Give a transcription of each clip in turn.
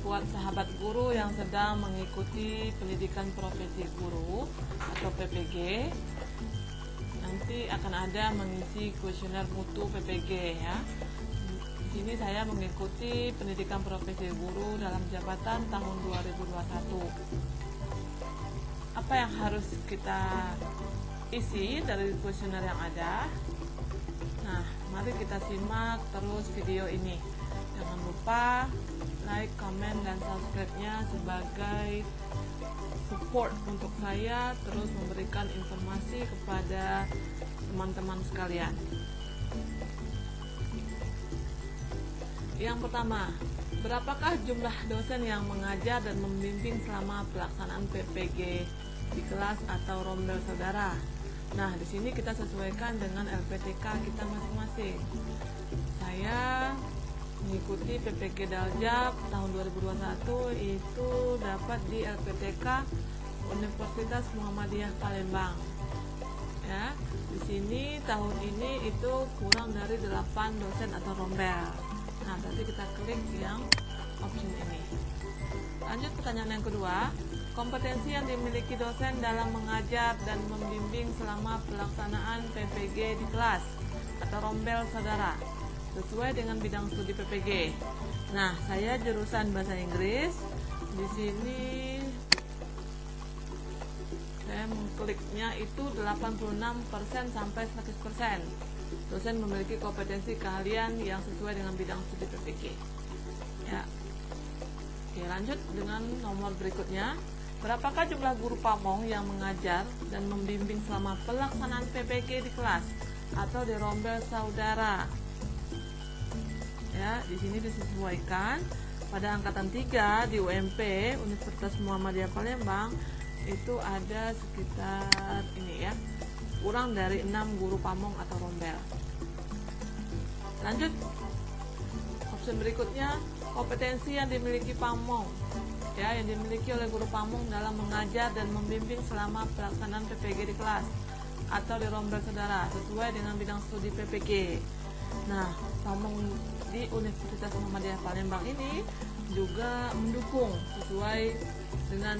buat sahabat guru yang sedang mengikuti pendidikan profesi guru atau PPG, nanti akan ada mengisi kuesioner mutu PPG ya. Di sini saya mengikuti pendidikan profesi guru dalam jabatan tahun 2021. Apa yang harus kita isi dari kuesioner yang ada? Nah, mari kita simak terus video ini. Jangan lupa like, comment, dan subscribe-nya sebagai support untuk saya terus memberikan informasi kepada teman-teman sekalian. Yang pertama, berapakah jumlah dosen yang mengajar dan membimbing selama pelaksanaan PPG di kelas atau rombel saudara? Nah, di sini kita sesuaikan dengan LPTK kita masing-masing. Saya mengikuti PPG Daljab tahun 2021 itu dapat di LPTK Universitas Muhammadiyah Palembang. Ya, di sini tahun ini itu kurang dari 8 dosen atau rombel. Nah, berarti kita klik yang option ini. Lanjut pertanyaan yang kedua, kompetensi yang dimiliki dosen dalam mengajar dan membimbing selama pelaksanaan PPG di kelas atau rombel saudara sesuai dengan bidang studi PPG. Nah, saya jurusan bahasa Inggris. Di sini saya mengkliknya itu 86% sampai 100%. Dosen memiliki kompetensi keahlian yang sesuai dengan bidang studi PPG. Ya. Oke, lanjut dengan nomor berikutnya. Berapakah jumlah guru pamong yang mengajar dan membimbing selama pelaksanaan PPG di kelas atau di rombel saudara? Ya, di sini disesuaikan pada angkatan 3 di UMP Universitas Muhammadiyah Palembang itu ada sekitar ini ya, kurang dari 6 guru pamong atau rombel. Lanjut, opsi berikutnya, kompetensi yang dimiliki pamong ya, yang dimiliki oleh guru pamong dalam mengajar dan membimbing selama pelaksanaan PPG di kelas atau di rombel saudara sesuai dengan bidang studi PPG. Nah, pamong di Universitas Muhammadiyah Palembang ini juga mendukung sesuai dengan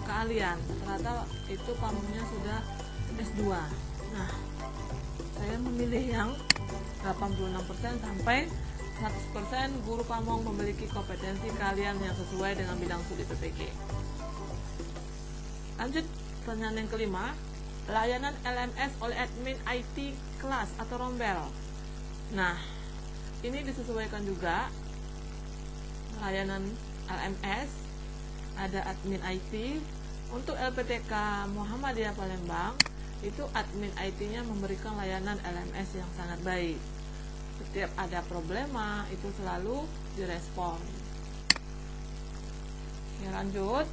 keahlian. Ternyata itu pamongnya sudah S2. Nah, saya memilih yang 86% sampai 100% guru pamong memiliki kompetensi keahlian yang sesuai dengan bidang studi PPG. Lanjut pertanyaan yang kelima, layanan LMS oleh admin IT kelas atau rombel. Nah, ini disesuaikan juga layanan LMS, ada admin IT. Untuk LPTK Muhammadiyah Palembang itu admin IT-nya memberikan layanan LMS yang sangat baik. Setiap ada problema itu selalu direspon. Oke, lanjut.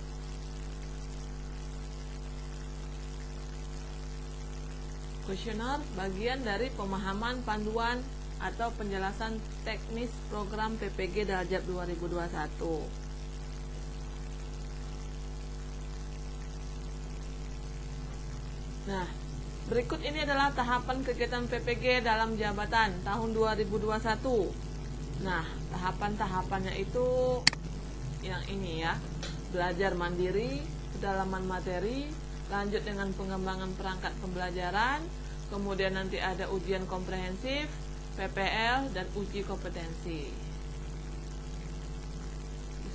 Kuesioner bagian dari pemahaman panduan atau penjelasan teknis program PPG Daljab 2021. Nah, berikut ini adalah tahapan kegiatan PPG dalam jabatan tahun 2021. Nah, tahapan-tahapannya itu yang ini ya, belajar mandiri, pendalaman materi, lanjut dengan pengembangan perangkat pembelajaran, kemudian nanti ada ujian komprehensif, PPL, dan uji kompetensi.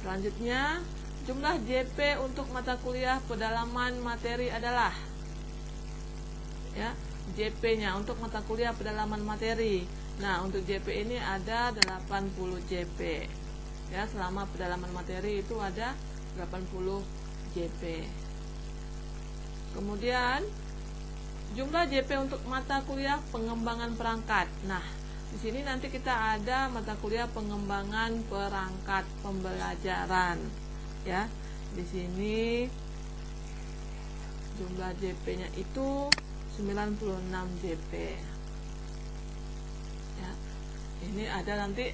Selanjutnya, jumlah JP untuk mata kuliah pendalaman materi adalah ya, JP-nya untuk mata kuliah pendalaman materi. Nah, untuk JP ini ada 80 JP. Ya, selama pendalaman materi itu ada 80 JP. Kemudian jumlah JP untuk mata kuliah pengembangan perangkat. Nah, di sini nanti kita ada mata kuliah pengembangan perangkat pembelajaran. Ya, di sini jumlah JP-nya itu 96 JP. Ya, ini ada nanti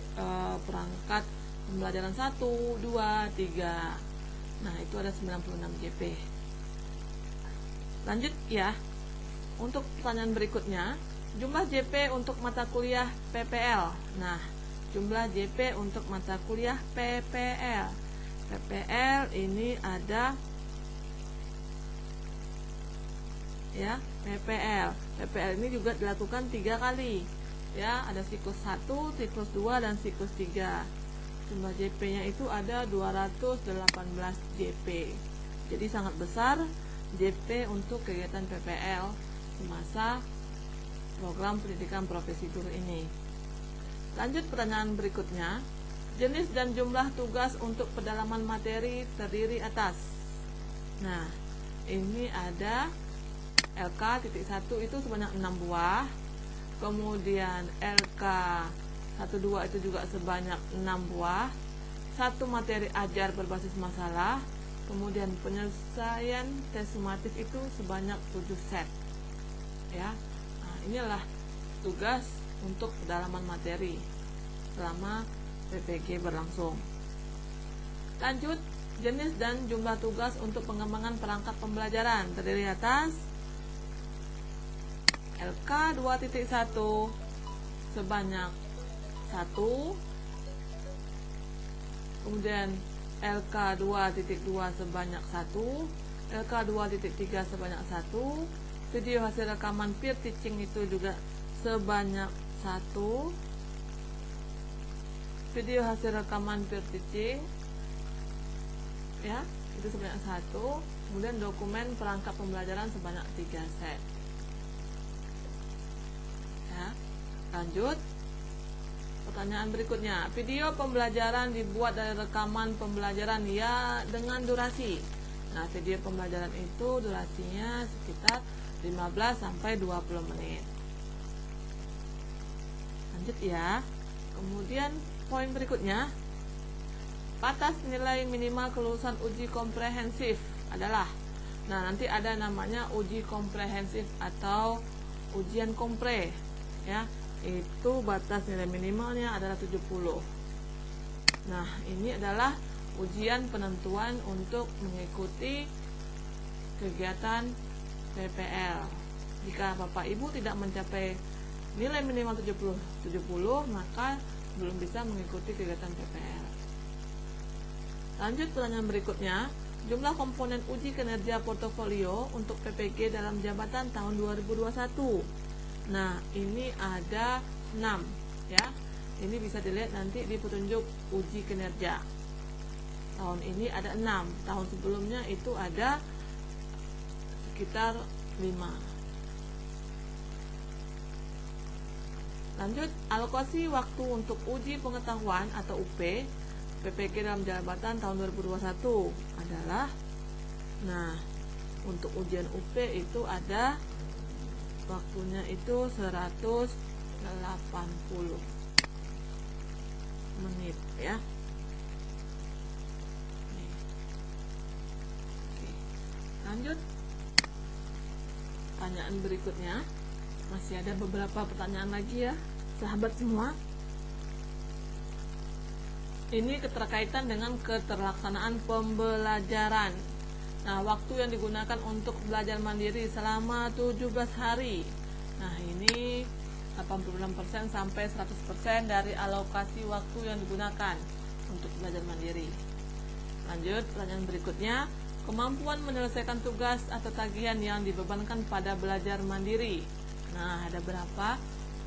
perangkat pembelajaran 1, 2, 3. Nah, itu ada 96 JP. Lanjut ya. Untuk pertanyaan berikutnya, jumlah JP untuk mata kuliah PPL. Nah, jumlah JP untuk mata kuliah PPL. PPL ini ada ya, PPL ini juga dilakukan 3 kali ya, ada siklus 1, siklus 2, dan siklus 3. Jumlah JP-nya itu ada 218 JP. Jadi sangat besar JP untuk kegiatan PPL semasa program pendidikan profesi guru ini. Lanjut pertanyaan berikutnya. Jenis dan jumlah tugas untuk pendalaman materi terdiri atas. Nah, ini ada LK.1 itu sebanyak 6 buah. Kemudian LK12 itu juga sebanyak 6 buah. 1 materi ajar berbasis masalah. Kemudian penyelesaian tes sumatif itu sebanyak 7 set. Ya. Nah, inilah tugas untuk pendalaman materi selama PPG berlangsung. Lanjut, jenis dan jumlah tugas untuk pengembangan perangkat pembelajaran terdiri atas LK2.1 sebanyak 1, kemudian LK2.2 sebanyak 1, LK2.3 sebanyak 1, video hasil rekaman peer teaching itu juga sebanyak 1, video hasil rekaman peer teaching ya, itu sebanyak 1, kemudian dokumen perangkat pembelajaran sebanyak 3 set ya. Lanjut pertanyaan berikutnya, video pembelajaran dibuat dari rekaman pembelajaran ya dengan durasi. Nah, video pembelajaran itu durasinya sekitar 15-20 menit. Lanjut ya. Kemudian poin berikutnya, batas nilai minimal kelulusan uji komprehensif adalah, nah nanti ada namanya uji komprehensif atau ujian kompre ya, itu batas nilai minimalnya adalah 70. Nah, ini adalah ujian penentuan untuk mengikuti kegiatan PPL. Jika Bapak Ibu tidak mencapai nilai minimal 70, maka belum bisa mengikuti kegiatan PPL. Lanjut pertanyaan berikutnya, jumlah komponen uji kinerja portofolio untuk PPG dalam jabatan tahun 2021. Nah, ini ada 6 ya. Ini bisa dilihat nanti di petunjuk uji kinerja. Tahun ini ada 6, tahun sebelumnya itu ada sekitar 5. Lanjut, alokasi waktu untuk uji pengetahuan atau UP PPG dalam jabatan tahun 2021 adalah, nah untuk ujian UP itu ada waktunya itu 180 menit ya. Lanjut pertanyaan berikutnya, masih ada beberapa pertanyaan lagi ya sahabat semua. Ini keterkaitan dengan keterlaksanaan pembelajaran. Nah, waktu yang digunakan untuk belajar mandiri selama 17 hari. Nah, ini 86% sampai 100% dari alokasi waktu yang digunakan untuk belajar mandiri. Lanjut, pertanyaan berikutnya, kemampuan menyelesaikan tugas atau tagihan yang dibebankan pada belajar mandiri. Nah, ada berapa?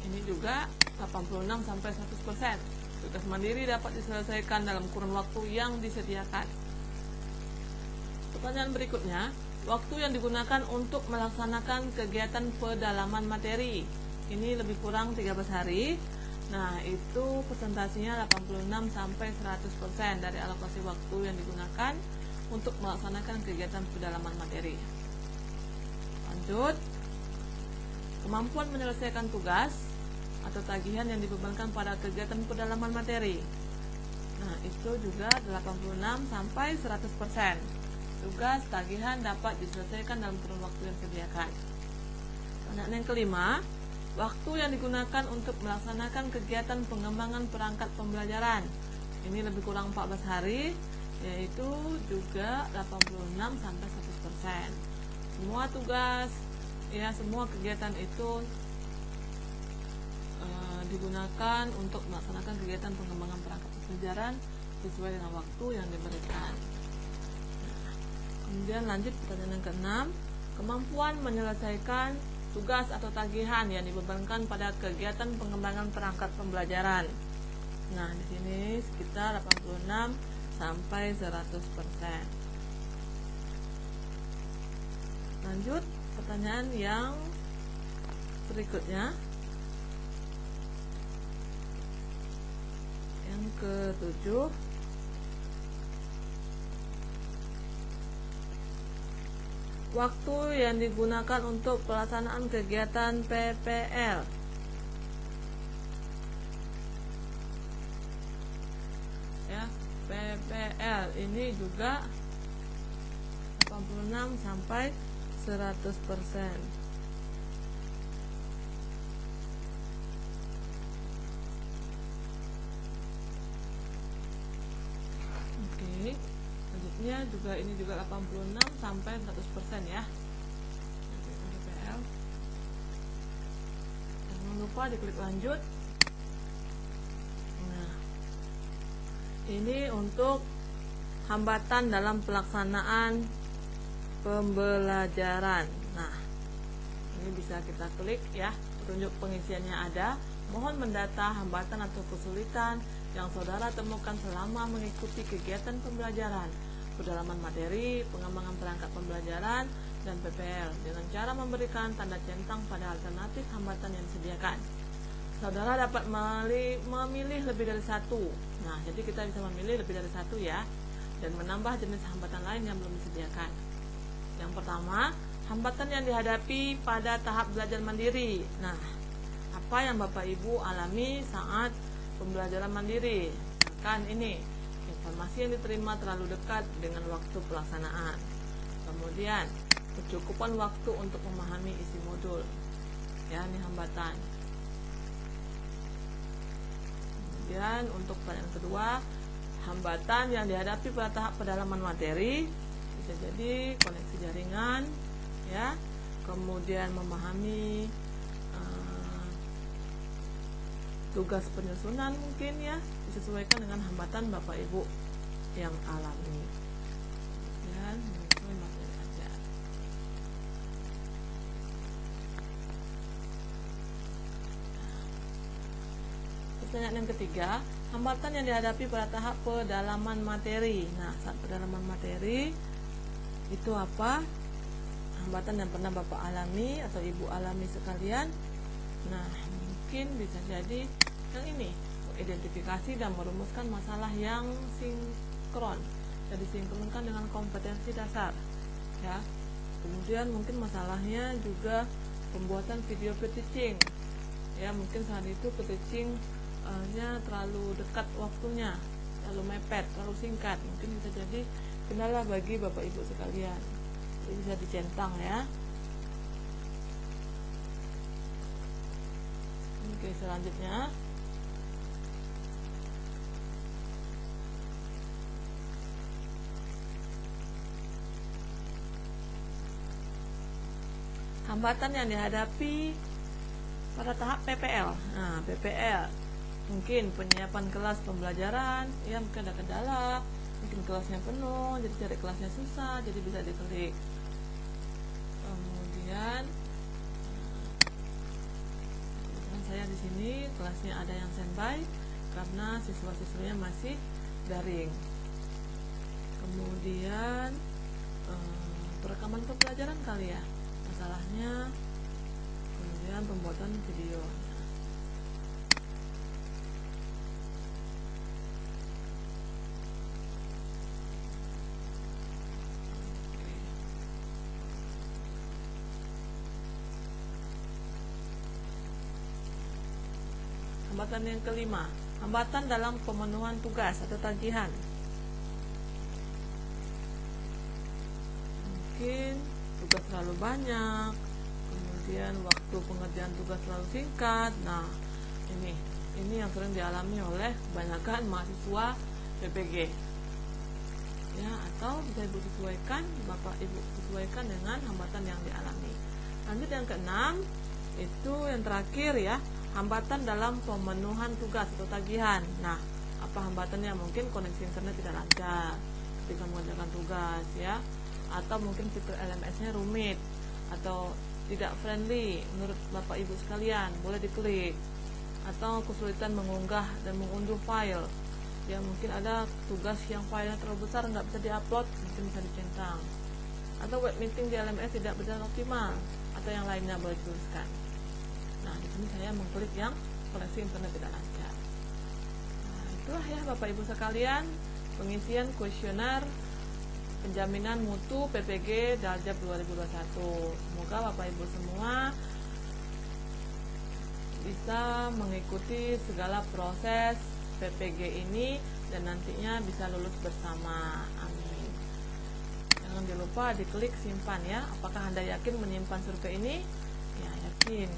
Ini juga 86 sampai 100%. Tugas mandiri dapat diselesaikan dalam kurun waktu yang disediakan. Pertanyaan berikutnya, waktu yang digunakan untuk melaksanakan kegiatan pendalaman materi. Ini lebih kurang 13 hari. Nah, itu presentasinya 86 sampai 100% dari alokasi waktu yang digunakan untuk melaksanakan kegiatan pendalaman materi. Lanjut, kemampuan menyelesaikan tugas atau tagihan yang dibebankan pada kegiatan pendalaman materi. Nah, itu juga 86 sampai 100%. Tugas tagihan dapat diselesaikan dalam kurun waktu yang disediakan. Pertanyaan yang kelima, waktu yang digunakan untuk melaksanakan kegiatan pengembangan perangkat pembelajaran. Ini lebih kurang 14 hari, yaitu juga 86 sampai 100%. Semua tugas ya, semua kegiatan itu digunakan untuk melaksanakan kegiatan pengembangan perangkat pembelajaran sesuai dengan waktu yang diberikan. Kemudian lanjut pertanyaan yang ke-6, kemampuan menyelesaikan tugas atau tagihan yang dibebankan pada kegiatan pengembangan perangkat pembelajaran. Nah, di sini sekitar 86 sampai 100%. Lanjut pertanyaan yang berikutnya. Yang ke-7, waktu yang digunakan untuk pelaksanaan kegiatan PPL. Ya, PPL ini juga 86 sampai 100%. Oke, selanjutnya juga ini juga 86 sampai 100% ya. PPL. Jangan lupa diklik lanjut. Nah, ini untuk hambatan dalam pelaksanaan pembelajaran. Nah, ini bisa kita klik ya, petunjuk pengisiannya ada. Mohon mendata hambatan atau kesulitan yang saudara temukan selama mengikuti kegiatan pembelajaran, pendalaman materi, pengembangan perangkat pembelajaran, dan PPL dengan cara memberikan tanda centang pada alternatif hambatan yang disediakan. Saudara dapat memilih lebih dari satu. Nah, jadi kita bisa memilih lebih dari satu ya, dan menambah jenis hambatan lain yang belum disediakan. Yang pertama, hambatan yang dihadapi pada tahap belajar mandiri. Nah, apa yang Bapak Ibu alami saat pembelajaran mandiri? Misalkan ini, informasi yang diterima terlalu dekat dengan waktu pelaksanaan. Kemudian, kecukupan waktu untuk memahami isi modul. Ya, ini hambatan. Kemudian, untuk pertanyaan kedua, hambatan yang dihadapi pada tahap pendalaman materi. Bisa jadi koneksi jaringan, ya, kemudian memahami tugas penyusunan mungkin ya, disesuaikan dengan hambatan Bapak Ibu yang alami. Dan menyusun materi ajar. Pertanyaan yang ketiga, hambatan yang dihadapi pada tahap pendalaman materi. Nah, saat pendalaman materi itu apa? Hambatan yang pernah Bapak alami atau Ibu alami sekalian. Nah, mungkin bisa jadi yang ini, identifikasi dan merumuskan masalah yang sinkron, jadi disinkronkan dengan kompetensi dasar ya. Kemudian mungkin masalahnya juga pembuatan video pre-teaching ya, mungkin saat itu pre-teaching nya terlalu dekat waktunya, terlalu mepet, terlalu singkat, mungkin bisa jadi kendala bagi Bapak Ibu sekalian. Jadi bisa dicentang ya. Oke, selanjutnya hambatan yang dihadapi pada tahap PPL. Nah, PPL mungkin penyiapan kelas pembelajaran ya, mungkin ada kendala, mungkin kelasnya penuh, jadi cari kelasnya susah, jadi bisa diklik. Kemudian saya di sini kelasnya ada yang standby karena siswa-siswanya masih daring. Kemudian perekaman pembelajaran kali ya masalahnya. Kemudian pembuatan video. Hambatan yang kelima, hambatan dalam pemenuhan tugas atau tagihan. Mungkin tugas terlalu banyak, kemudian waktu pengerjaan tugas terlalu singkat. Nah, ini yang sering dialami oleh kebanyakan mahasiswa PPG. Ya, atau bisa Ibu sesuaikan, Bapak Ibu sesuaikan dengan hambatan yang dialami. Lanjut yang keenam, itu yang terakhir ya, hambatan dalam pemenuhan tugas atau tagihan. Nah, apa apa hambatannya? Mungkin koneksi internet tidak lancar ketika mengerjakan tugas ya, atau mungkin fitur LMS-nya rumit atau tidak friendly menurut Bapak Ibu sekalian, boleh diklik. Atau kesulitan mengunggah dan mengunduh file ya, mungkin ada tugas yang filenya terlalu besar nggak bisa diupload, mungkin bisa dicentang. Atau web meeting di LMS tidak berjalan optimal, atau yang lainnya boleh dituliskan. Nah, di sini saya mengklik yang koneksi internet tidak lancar. Nah, itulah ya Bapak Ibu sekalian, pengisian kuesioner penjaminan mutu PPG Daljab 2021. Semoga Bapak Ibu semua bisa mengikuti segala proses PPG ini dan nantinya bisa lulus bersama. Amin. Jangan lupa diklik simpan ya. Apakah Anda yakin menyimpan survei ini? Ya, yakin.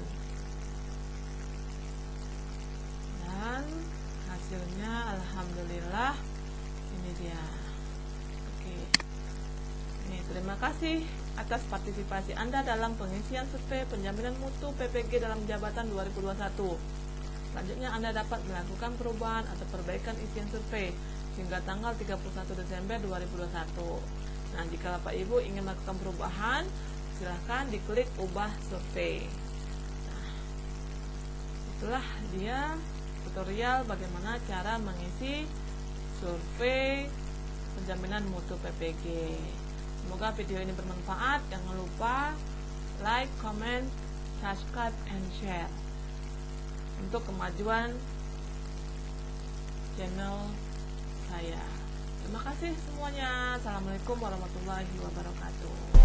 Dan hasilnya alhamdulillah ini dia. Oke. Ini terima kasih atas partisipasi Anda dalam pengisian survei penjaminan mutu PPG dalam jabatan 2021. Selanjutnya Anda dapat melakukan perubahan atau perbaikan isian survei hingga tanggal 31 Desember 2021. Nah, jika Bapak Ibu ingin melakukan perubahan, silahkan diklik ubah survei. Nah, itulah dia tutorial bagaimana cara mengisi survei penjaminan mutu PPG. Semoga video ini bermanfaat. Jangan lupa like, comment, subscribe, and share untuk kemajuan channel saya. Terima kasih semuanya. Assalamualaikum warahmatullahi wabarakatuh.